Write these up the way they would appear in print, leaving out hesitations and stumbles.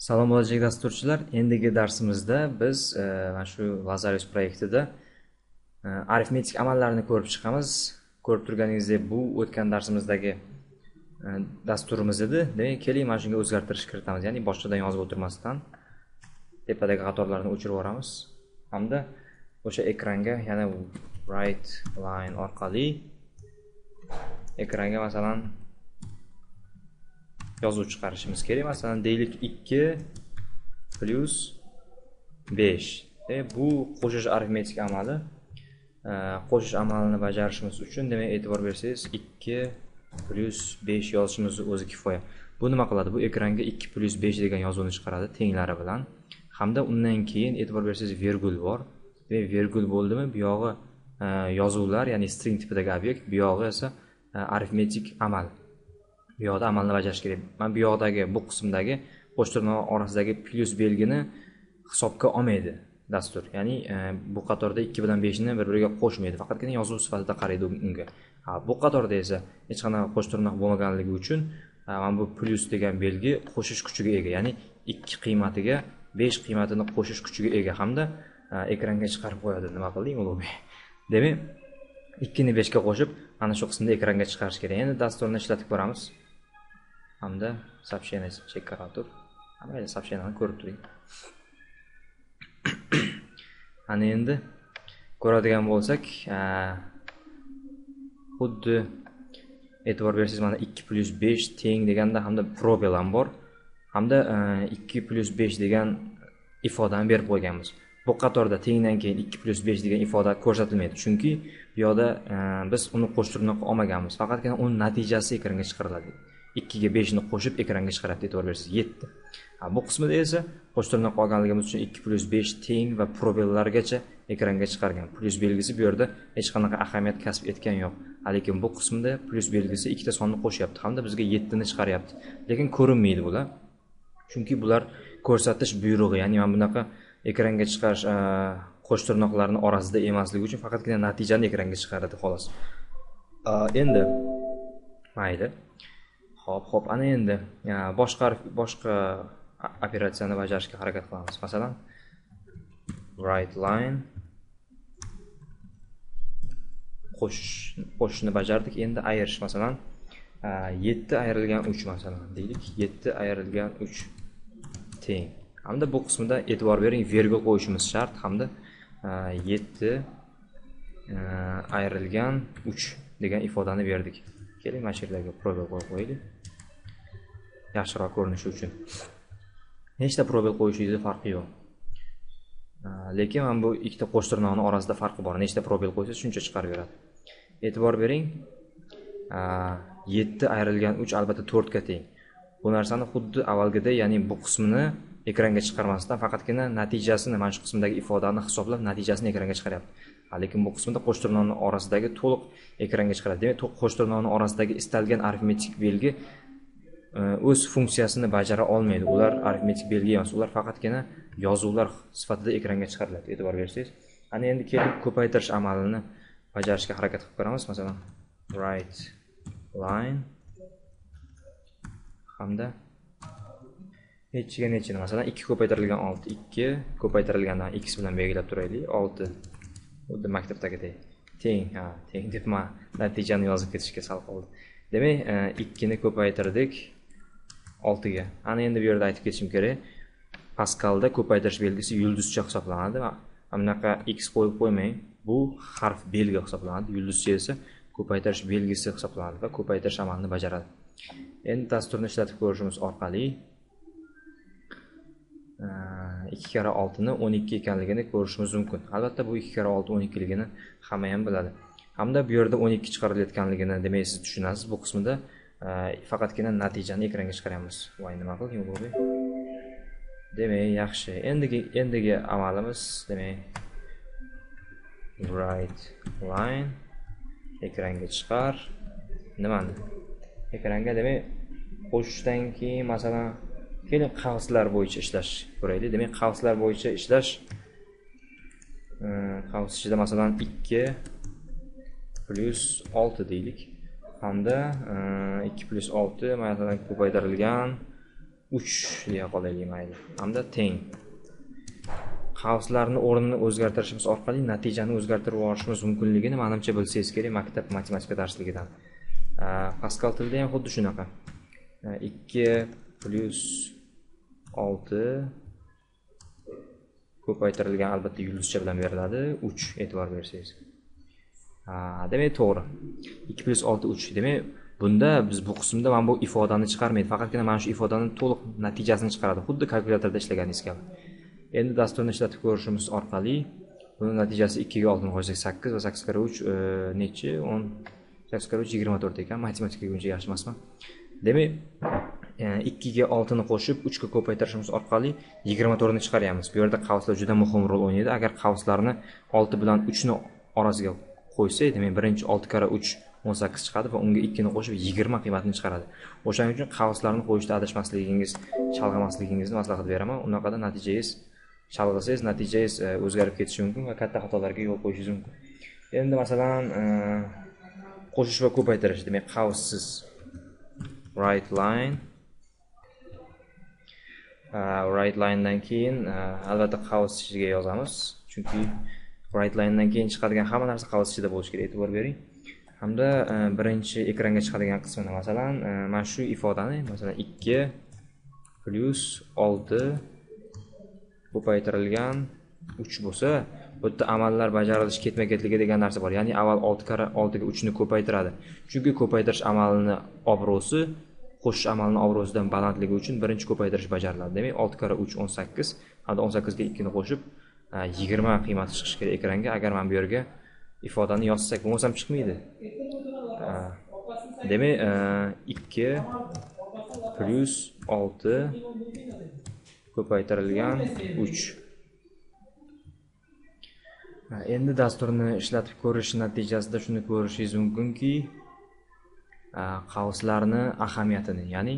Salom bo'lajak dasturchilar. Endigi darsimizda biz mana shu Lazarus proyektida arifmetik amallarni ko'rib chiqamiz. Ko'rib turganingizdek, bu o'tgan darsimizdagi dasturimiz edi. Demak, keling mana shunga o'zgartirish kiritamiz. Ya'ni boshqadan yozib o'tirmasdan tepadagi qatorlarni o'chirib yuboramiz. Hamda o'sha ekranga yana write line orqali ekranga masalan yozuv chiqarishimiz kerak. Masalan, deylik 2 plus 5. Bu qo'shish arifmetik amali. Qo'shish amalini bajarishimiz uchun, demak, e'tibor bersangiz 2 plus 5 yozishimiz o'zi kifoya. Bu nima qiladi? Bu ekranga 2 plus 5 degan yozuvni chiqaradi tenglari bilan. Hamda undan keyin e'tibor bersangiz virgul bor. Demak, virgul bo'ldimi? Bu yog'i yozuvlar, ya'ni string tipidagi obyekt, bu yog'i esa arifmetik amal. Bu yoqda amalni bajarish kerak. Men bu yoqdagi bu qismdagi qo'sh tirnoq orasidagi plus belgini hisobga olmaydi dastur. Ya'ni bu qatorda 2 bilan 5 ni bir-biriga qo'shmaydi. Faqatgina yozuv sifatida qaraydi unga. Bu qatorda esa hech qanaqa qo'sh tirnoq bo'lmaganligi uchun mana bu plus degan belgi qo'shish kuchiga ega. Ya'ni 2 qiymatiga 5 qiymatini qo'shish kuchiga ega hamda ekranga chiqarib qo'yadi. Nima qilding ulug'bek? Demak, 2 ni 5 ga qo'shib ana shu qismda ekranga chiqarish kerak. Endi dasturni ishlatib ko'ramiz. Hamda сообщение chekarator. Hamma сообщениeni ko'rib turing. Ana endi ko'radigan bo'lsak, xuddi e'tibor bersangiz mana 2 plus 5 teng deganda hamda probel ham bor. Hamda 2 plus 5 degan ifodani berib qo'yganmiz. Bu qatorda tengdan keyin 2 plus 5 degan ifoda ko'rsatilmaydi. Chunki bu yoqda biz uni qo'shtirnoq olmaganmiz. Faqatgina uning natijasi ekranga chiqariladi. 2 ga 5 ni qo'shib ekranga chiqaradi, e'tibor bersangiz 7. Bu qismida esa qo'shtirnoq olganligimiz uchun 2 plus 5 teng va probellargacha ekranga chiqargan. Plus belgisi bu yerda hech qanaqa ahamiyat kasb etgan yo'q. Lekin bu qismda plus belgisi ikkita sonni qo'shyapti hamda bizga 7 ni chiqaryapti. Lekin ko'rinmaydi bular. Chunki bular ko'rsatish buyrug'i, ya'ni mana bunaqa ekranga chiqarish qo'shtirnoqlarning orasida emasligi uchun faqatgina natijani ekranga chiqaradi xolos. Endi mayli. Xo'p, ana endi boshqa operatsiyani bajarishga harakat qilamiz. Masalan, write line qo'shishni bajardik. Endi ayirish, masalan, 7 ayrilgan 3 masalan deylik. 7 ayrilgan 3 teng. Hamda bu qismida e'tibor bering, virgul qo'yishimiz shart. Hamda 7 ayrilgan 3 degan ifodani berdik. Keling, mana shu yerga probel qo'yib qo'yaylik. Yaxshiroq ko'rinishi uchun. Nechta probel qo'yishingiz farqi yo'q. Lekin mana bu ikkita qo'shtirnoqning orasida farqi bor. Nechta probel qo'ysangiz shuncha chiqarib beradi. E'tibor bering. 7 ayrilgan 3 albatta 4 ga teng. Bu narsani xuddi avvalgidek, ya'ni bu qismini ekranga chiqarmasdan faqatgina natijasini, mana shu qismdagi ifodani hisoblab natijasini ekranga chiqaryapti. Lekin bu qismda qo'shtirnoqning orasidagi to'liq ekranga chiqaradi. Demak, qo'shtirnoqning orasidagi istalgan arifmetik belgi o'z funksiyasini bajara olmaydi. Ular arifmetik belgi emas, ular faqatgina yozuvlar sifatida ekranga chiqariladi. E'tibor bersangiz, ana endi kelib ko'paytirish amalini bajarishga harakat qilib ko'ramiz. Masalan, write line hamda nechiga nechini, masalan 2 ko'paytirilgan 6, 2 ko'paytirilgandan x bilan belgilab turaylik. 6 xuddi maktabdagidek teng deb men natijani yozib ketishga sal qoldi. Demak, 2 ni ko'paytirdik 6 ga. Ana endi bu yerda aytib ketishim kerak. Pascalda ko'paytirish belgisi yulduzcha hisoblanadi. Bunaqa x qo'yib qo'ymang. Bu harf belgi hisoblanadi. Yulduzcha esa ko'paytirish belgisi hisoblanadi va ko'paytirish amalini bajaradi. Endi dasturni ishlatib ko'rishimiz orqali 2 kara 6 ni 12 ekanligini ko'rishimiz mumkin. Albatta bu 2 kara 6 12 ligini hamma ham biladi. Hamda bu yerda 12 chiqarilayotganligini demak siz tushunasiz. Bu qismida faqatgina natijani ekranga chiqaramiz. Voy, nima qilding bu? Demak, yaxshi. Endigi amalimiz, demak, write line ekranga chiqar. Nimani? Ekranga, demak, qo'shishdan keyin masalan keling qavslar bo'yicha ishlash ko'raylik. Demak, qavslar bo'yicha ishlash qavs ichida masalan 2 plus 6 deylik. Hamda 2 plus 6 masalan ko'paytirilgan 3 deya qolaylik mayli. Hamda teng. Qauslarning o'rnini o'zgartirishimiz orqali natijani o'zgartirib olishimiz mumkinligini menimcha bilsangiz kerak maktab matematika darsligidan. Pascal tilida ham xuddi shunaqa. 2 plus 6 ko'paytirilgan albatta yulduzcha bilan beriladi 3 e'tibor bersangiz. Demak to'g'ri. 2 plus 6 3. Demak bunda biz bu qismda mana bu ifodani chiqarmaydi. Faqatgina mana shu ifodaning to'liq natijasini chiqaradi. Xuddi kalkulyatorda ishlaganingiz kabi. Endi dasturni ishlatib ko'rishimiz orqali buni natijasi 2 ga 6 ni qo'shsak 8 va 8 kara 3 nechi? 10 8 kara 3 24 ekan. Matematikaga uncha yaxshi emasman. Demak 2 ga 6 ni qo'shib 3 ga ko'paytirishimiz orqali 24 ni chiqaryapmiz. Bu yerda qavslar juda muhim rol o'ynaydi. Agar qavslarni 6 bilan 3 ni orasiga qo'ysak, demak birinchi 6 kara 3 18 chiqadi va unga 2 ni qo'shib 20 qiymatini chiqaradi. O'shaning uchun qavslarni qo'yishda adashmasligingiz, chalg'imasligingizni maslahat beraman. Unaqada natijangiz chalg'isangiz, natijangiz o'zgarib ketishi mumkin va katta xatolarga yo'l qo'yishingiz mumkin. Endi masalan, qo'shish va ko'paytirish, demak qavssiz right line right line dan keyin albatta qavs ichiga yozamiz, chunki right line dan keyin chiqadigan hamma narsa qavs ichida bo'lishi kerak, e'tibor bering. Hamda birinchi ekranga chiqadigan qismini masalan mana shu ifodani masalan 2 plus 6 ko'paytirilgan 3 bo'lsa, bu yerda amallar bajarilishi ketma-ketligi degan narsa bor. Ya'ni avval 6 kara 6 ga 3 ni ko'paytiradi. Chunki ko'paytirish amalini obro'si qo'shish amalining obro'sidan balandligi uchun birinchi ko'paytirish bajariladi. Demak 6 kara 3 18, hamda 18 ga 2 ni qo'shib 20 qiymati chiqishi kerak ekranga. Agar men bu yerga ifodani yozsak, bo'lmasam chiqmaydi. Demak 2 plus 6 ko'paytirilgan 3. Endi dasturni ishlatib ko'rish natijasida shuni ko'rishingiz mumkinki, qavslarni ahamiyatini, ya'ni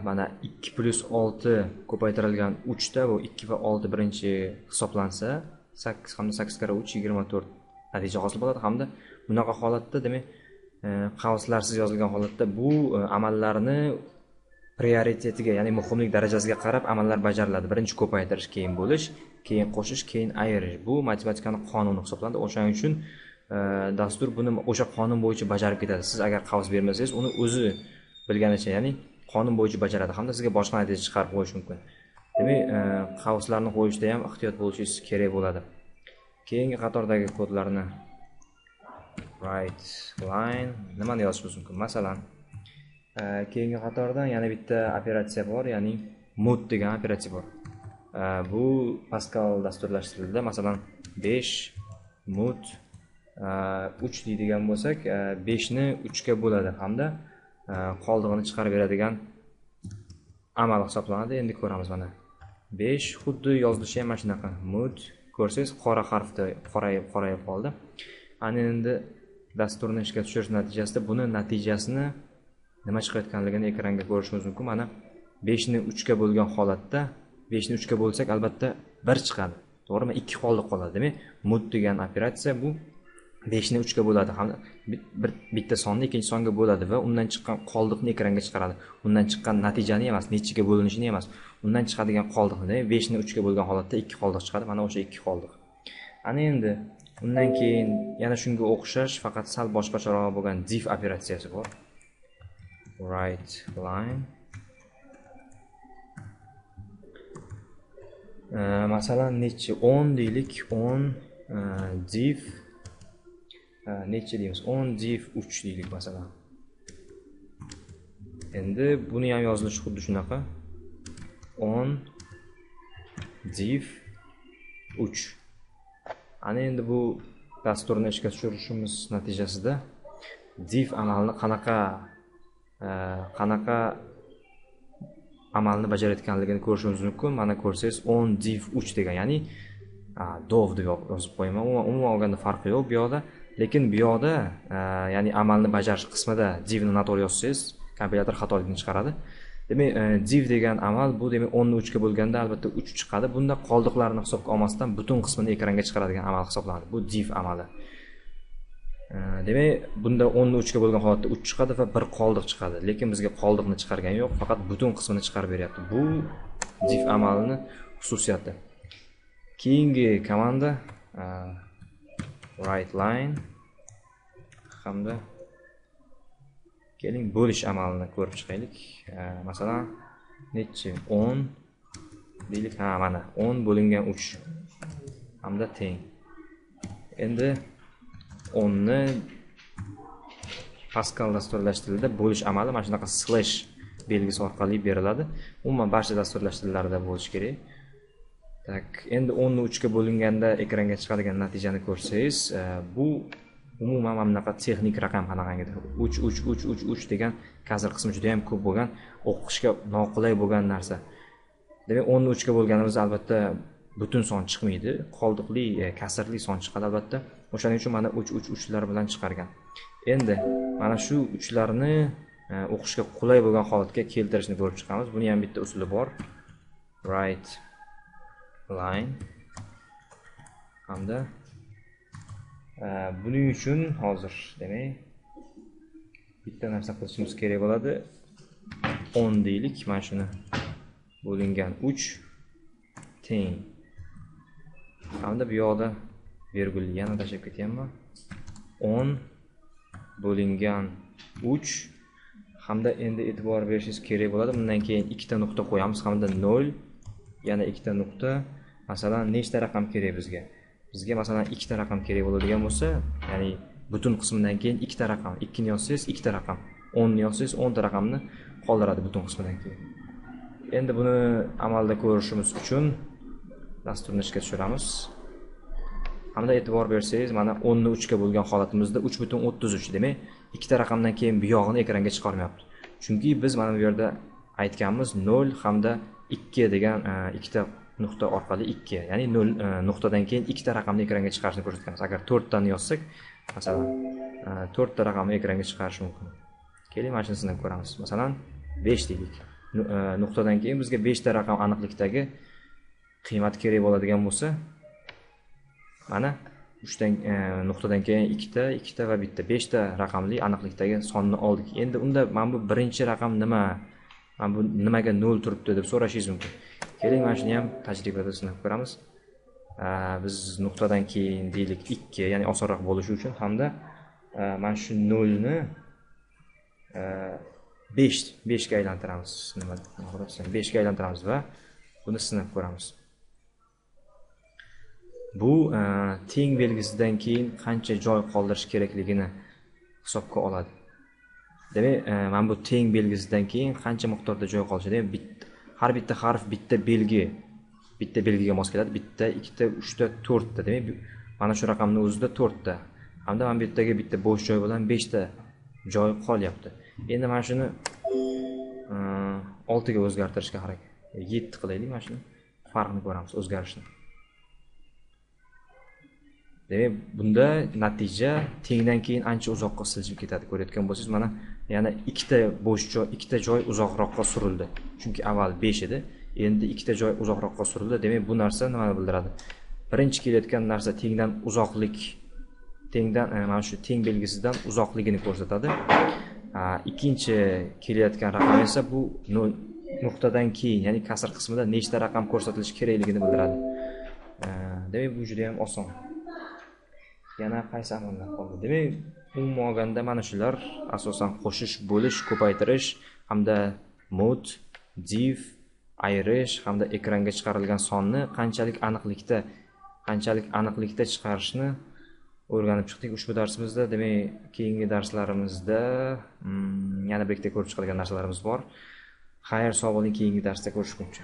mana 2 plus 6 ko'paytirilgan 3 da bu 2 va 6 birinchi hisoblansa, 8 hamda 8 kara 3 24 natija hosil bo'ladi. Hamda bunaqa holatda demak qavslarsiz yozilgan holatda bu amallarni prioritetiga, ya'ni muhimlik darajasiga qarab amallar bajariladi. Birinchi ko'paytirish, keyin bo'lish, keyin qo'shish, keyin ayirish. Bu matematikaning qonuni hisoblanadi. O'shaning uchun dastur buni o'sha qonun bo'yicha bajarib ketadi. Siz agar qavs bermasangiz, uni o'zi bilganicha, ya'ni qonun bo'yicha bajaradi hamda sizga boshqa natija chiqarib qo'yish mumkin. Demak, qavslarni qo'yishda ham ehtiyot bo'lishingiz kerak bo'ladi. Keyingi qatordagi kodlarni right line nimani yozishimiz mumkin? Masalan, keyingi qatordan yana bitta operatsiya bor, ya'ni mod degan operatsiya bor. Bu Pascal dasturlashtirildi. Masalan, 5 mod 3 deydigan bo'lsak, 5 ni 3 ga bo'ladi hamda qoldig'ini chiqarib beradigan amal hisoblanadi. Endi ko'ramiz mana. 5 xuddi yozilishi ham mana shunaqa. Mod ko'rsangiz qora harfda qorayib qoldi. Ana endi dasturni ishga tushirish natijasida buni natijasini nima chiqayotganligini ekranga ko'rishimiz mumkin. Mana 5 ni 3 ga bo'lgan holatda 5 ni 3 ga bo'lsak albatta 1 chiqadi. To'g'rimi? 2 qoldiq qoladi. Demak, mod degan operatsiya bu 5 ni 3 ga bo'ladi. Bitta sonni ikkinchi songa bo'ladi va undan chiqqan qoldiqni ekranga chiqaradi. Undan chiqqan natijani emas, nechiga bo'linishini emas, undan chiqadigan qoldiqni. 5 ni 3 ga bo'lgan holatda 2 qoldiq chiqadi. Mana o'sha 2 qoldiq. Ana endi undan keyin yana shunga o'xshash, faqat sal boshqacharoq bo'lgan div operatsiyasi bor. Right line. Masalan, nechi 10 deylik, 10 div nechi deymiz? 10 div 3 deylik masalan. Endi buni ham yozilishi xuddi shunaqa. 10 div 3. Ana endi bu dasturni ishga tushirishimiz natijasida div amalini qanaqa amalni bajarayotganligini ko'rishimiz mumkin. Mana ko'rsangiz 10 div 3 degan, ya'ni dov deb yozib qo'yaman. Umuman olganda farqi yo'q bu yoqda, lekin bu yoqda ya'ni amalni bajarish qismida divni noto'g'ri yozsangiz, kompyuter xatolikni chiqaradi. Demak, div degan amal bu demak 10 ni 3 ga bo'lganda albatta 3 chiqadi. Bunda qoldiqlarni hisobga olmasdan butun qismini ekranga chiqaradigan amal hisoblanadi. Bu div amali. Demak, bunda 10 ni 3 ga bo'lgan holatda 3 chiqadi va bir qoldiq chiqadi. Lekin bizga qoldiqni chiqargani yo'q, faqat butun qismini chiqarib beryapti. Bu div amalining xususiyati. Keyingi komanda write line hamda keling bo'lish amalini ko'rib chiqaylik. Masalan, nechi 10 deylik. Mana 10 bo'lingan 3 hamda teng. Endi 10 ni Pascal dasturlash tilida bo'lish amali mana shunaqa slash belgisi orqali beriladi. Umuman barcha dasturlash tillarida bo'lishi kerak. Tak, endi 10 ni 3 ga bo'linganda ekranga chiqadigan natijani ko'rsangiz, bu umuman mana bunaqa texnik raqam qanaqangidir. 3 degan kasr qismi juda ham ko'p bo'lgan, o'qishga noqulay bo'lgan narsa. Demak, 10 ni 3 ga bo'lganimizda albatta butun son chiqmaydi, qoldiqli, kasrli son chiqadi albatta. O'shaning uchun mana 3 bilan chiqargan. Endi mana shu 3larni o'qishga qulay bo'lgan holatga keltirishni ko'rib chiqamiz. Buni ham bitta usuli bor. Write line hamda buning uchun hozir demak bitta narsa qilishimiz kerak bo'ladi. 10 deylik, mana shuni bo'lingan 3 teng. Hamda bu yoqda virgul yana tashlab ketyapman. 10 bo'lingan 3 hamda endi e'tibor berishingiz kerak bo'ladi. Bundan keyin ikkita nuqta qo'yamiz hamda 0 yana ikkita nuqta. Masalan, nechta raqam kerak bizga? Bizga masalan ikkita raqam kerak bo'ladigan bo'lsa, ya'ni butun qismidan keyin ikkita raqam. 2 ni yozsangiz ikkita raqam, 10 ni yozsangiz 10 ta raqamni qoldiradi butun qismidan keyin. Endi buni amalda ko'rishimiz uchun dasturni ishga tushiramiz. Hamda e'tibor bersangiz, mana 10 ni 3 ga bo'lgan holatimizda 3.33, demak, ikkita raqamdan keyin bu yog'ini ekranga chiqarmayapti. Chunki biz mana bu yerda aytganmiz 0 hamda 2 degan ikkita nuqta orqali 2, ya'ni 0 nuqtadan keyin ikkita raqamni ekranga chiqarishni ko'rsatganmiz. Agar 4 tani yozsak, masalan, 4 ta raqamni ekranga chiqarish mumkin. Keling, mana shuni sinab ko'ramiz. Masalan, 5 deylik. Nuqtadan keyin bizga 5 ta raqam aniqlikdagi qiymat kerak bo'ladigan bo'lsa, mana 3 dan nuqtadan keyin 2 ta va bitta 5 ta raqamli aniqlikdagi sonni oldik. Endi unda mana bu birinchi raqam nima? Mana bu nimaga 0 turibdi deb so'rashingiz mumkin. Keling, mana shuni ham tajribada sinab ko'ramiz. Biz nuqtadan keyin deylik 2, ya'ni osonroq bo'lishi uchun hamda mana shu 0 ni 5 ga aylantiramiz. Nima desam, 5 ga aylantiramiz va buni sinab ko'ramiz. Bu teng belgisidan keyin qancha joy qoldirish kerakligini hisobga oladi. Demak, mana bu teng belgisidan keyin qancha miqdorda joy qolishi, demak, har bitta harf bitta belgiga mos keladi. Bitta, ikkita, uchta, to'rtta. Demak, mana shu raqamning o'zida 4 ta. Hamda mana bu yerdaga bitta bo'sh joy bilan 5 ta joy qolyapti. Endi mana shuni 6 ga o'zgartirishga harakat. 7 qilaylik, mana shuni farqini ko'ramiz, o'zgarishni. Demak, bunda natija tengdan keyin ancha uzoqqa siljib ketadi. Ko'rayotgan bo'lsangiz, mana yana ikkita bo'sh joy, ikkita joy uzoqroqqa surildi. Chunki avval 5 edi, endi ikkita joy uzoqroqqa surildi. Demak, bu narsa nimani bildiradi? Birinchi kelayotgan narsa tengdan uzoqlik, mana shu teng belgisidan uzoqligini ko'rsatadi. Ikkinchi kelayotgan raqam esa bu nuqtadan keyin, ya'ni kasr qismida nechta raqam ko'rsatilishi kerakligini bildiradi. Demak, bu juda ham oson. Yana qaysi amallar qoldi? Demak, umuman olganda mana shular asosan qo'shish, bo'lish, ko'paytirish hamda mod, div, ayirish hamda ekranga chiqarilgan sonni qanchalik aniqlikda chiqarishni o'rganib chiqdik ushbu darsimizda. Demak, keyingi darslarimizda yana bir ikkita ko'rib chiqadigan narsalarimiz bor. Xayr, sog' bo'ling, keyingi darsda ko'rishguncha.